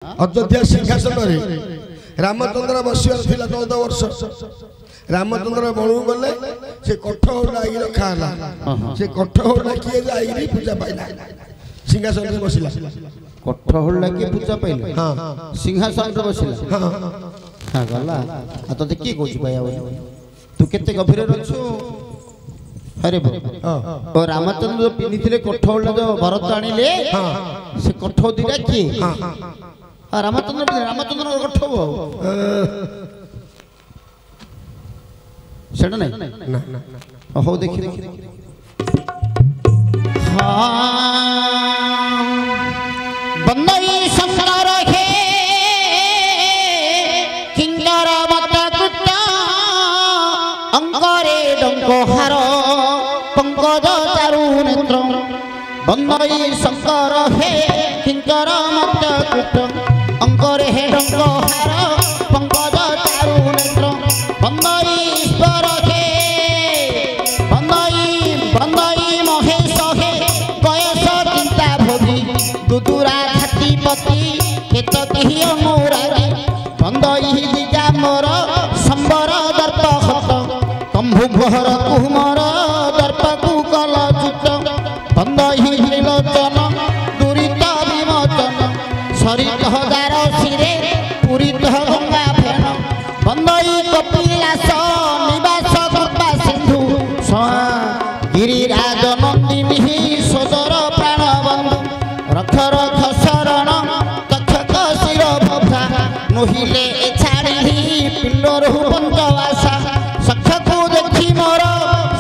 अयोध्या सिंहासन रामचंद्र बसियार 14 वर्ष रामचंद्र बणु गले से कठौड़ा रखा से कठौड़ा किए जाई पूजा पाइला सिंहासन रे बसिला कठौड़ा के पूजा पाइला हां सिंहासन रे बसिला हां हां गला आ तो की कोछ पाया तू केते गभीर रछु अरे और रामचंद्र जो पिनिथिले कठौड़ा जो भरत आनिले हां से कठौदीरा की हां रामचंद्र कठौ सेटा नहीं ना ना हो देखि हां बंदई संसार हे किंगर मत कुत्ता अंगरे डंकोहार पंकज चारु नेत्र बंदई संसार हे किंगर मत कुत्ता अंगरे हे डंकोहार पंकज चारु नेत्र बंदई ईश्वर हे बंदई महेश हे बयस चिंता भोगी दुदुरा छातीपति केतकी अनुरागी बंदई दिजा मोर संबर दर्प हत कंभु भर कुमर दर्प कुकल चित बंदई त्रिलोचन दुरित विमोचन सरित हजार सिरे पुरित गंगा फेन बंदई कपिलास निवास कृपा सिंधु गिरिराज नंदिनी सोदर प्राण बंधु रख रख शरण तक्षक शिर भोधा नहिले छाड़ी पिंडर पंचवासा सक्षकु देखी मोर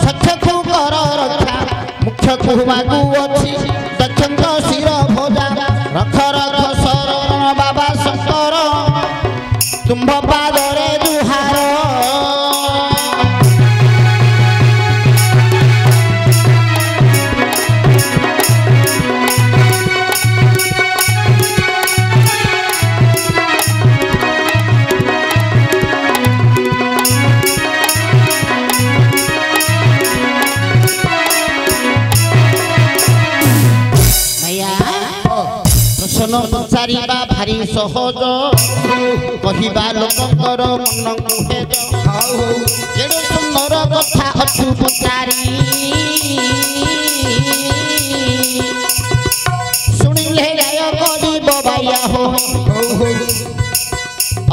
सक्षकु कर रक्षा मुख्यकु मागु अछि दक्षक शिर भोजा रख रख शरण बाबा शंकर तुम्भ पादरे दुहार संसारिबा भारी सहज कहिबा लोककर मन कुहे जेडे सुंदर कथा अछु पुचारी सुनिले गाय करिब बाया हो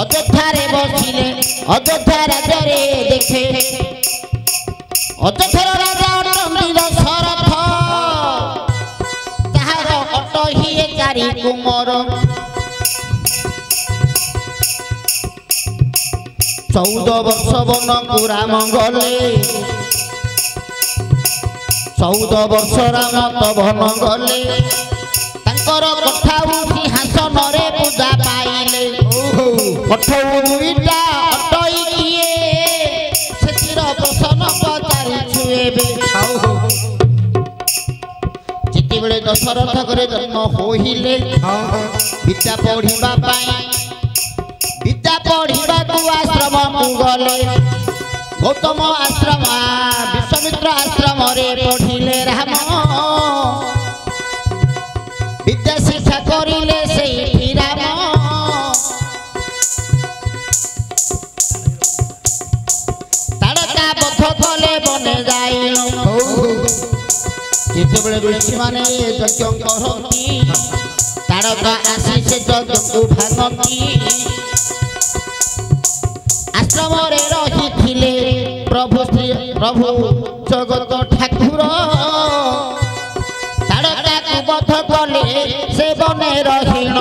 अयोध्या रे बसिले अयोध्या राजरे देखे अयोध्या राजा अटंडी दशरथ ताहार अटहिए चारि कुमर 14 वर्ष वन राम गले 14 वर्ष राम तवन गले तांकर कठाऊ सिंहासन रे पूजा पाइले कठाऊ दुईटा अटई किए सेतिर प्रसन्न पचारि छुएबे जिति बेले दशरथ करे जन्म होइले विद्या पढ़िबा पाई विद्या पढ़िबा को आश्रम को गले गौतम आश्रम विश्वामित्र आश्रम रे पढ़िले राम विद्या शिक्षा करिले सेठी राम ताड़का बध कले बने जाई जेते बेले ऋषि माने यज्ञ करती ताड़का आसी से यज्ञ को भागती आश्रम रे रही थिले प्रभु जगत ठाकुर ताड़का को बध कले से बने रहिन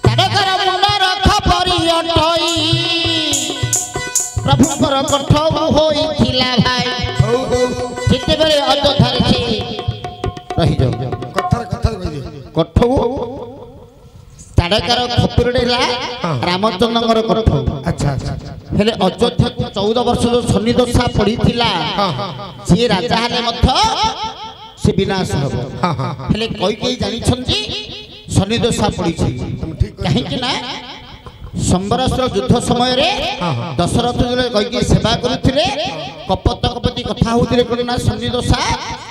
ताड़कर मन रख परि अटई प्रभुकर कठौ होई थिला भाई जिते बेले अयोध्या रे रही जाओ कठौ ताड़कार खपुरडेला रामचंद्र कठौ अच्छा हेले अयोध्या को 14 वर्ष जो शनि दशा पड़ी थिला जे राजा हले मथ से विनाश हबो हेले कोई कोई जानि छंती शनि दशा पड़ी छी काहे कि ना संबरासुर युद्ध समय रे दशरथ जो कई सेवा करथिले कपत कपति कथा होतिले कोना शनि दशा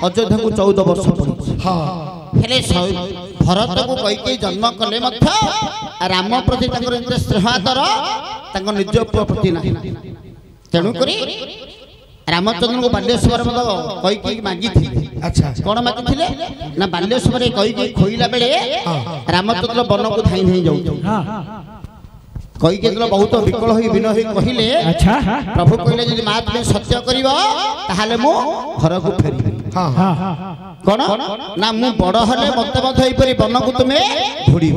अयोध्या को 14 वर्ष पड़ी हां हेले भरत को कई जन्म कले राम प्रति स्नेह आदर निज पुओ प्रति ना तेणुक रामचंद्र को बाल्यसभा कई मागी अच्छा कौन मागी ना बाल्यसभा कई खोईला बेले रामचंद्र वन को धाई धाई जाऊ कई बहुत विकल विनय कहले प्रभु कहले जदि माँ तुम्हें सत्य कर घर को फेरी कौन ना मु बड़ हेले मत वन को तुम्हें धोड़ी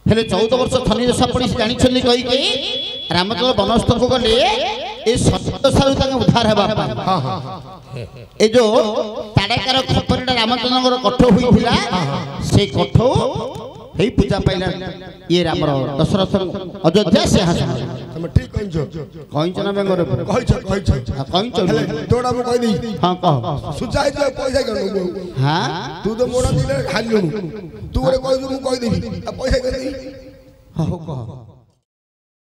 हेले 14 वर्ष थनी दशा पड़ी जानी कही रामचंद्र वनस्थ को गले ए सत्य उद्धार ए जो ताड़ाकार खपरटा रामचंद्र कठ होइथिला से कठ हे पूजा पाइला ये रामर दशरथ अयोध्या से हासिल तुम ठीक कहिजो कहिछ ना बेंगर कहिछ तोड़ा मु कहि दी हां कह सुचाई दे पैसा गनो हां तू तो मोड़ा दिले खाली तू रे कहि दू मु कहि देबी पैसा कहि हां कह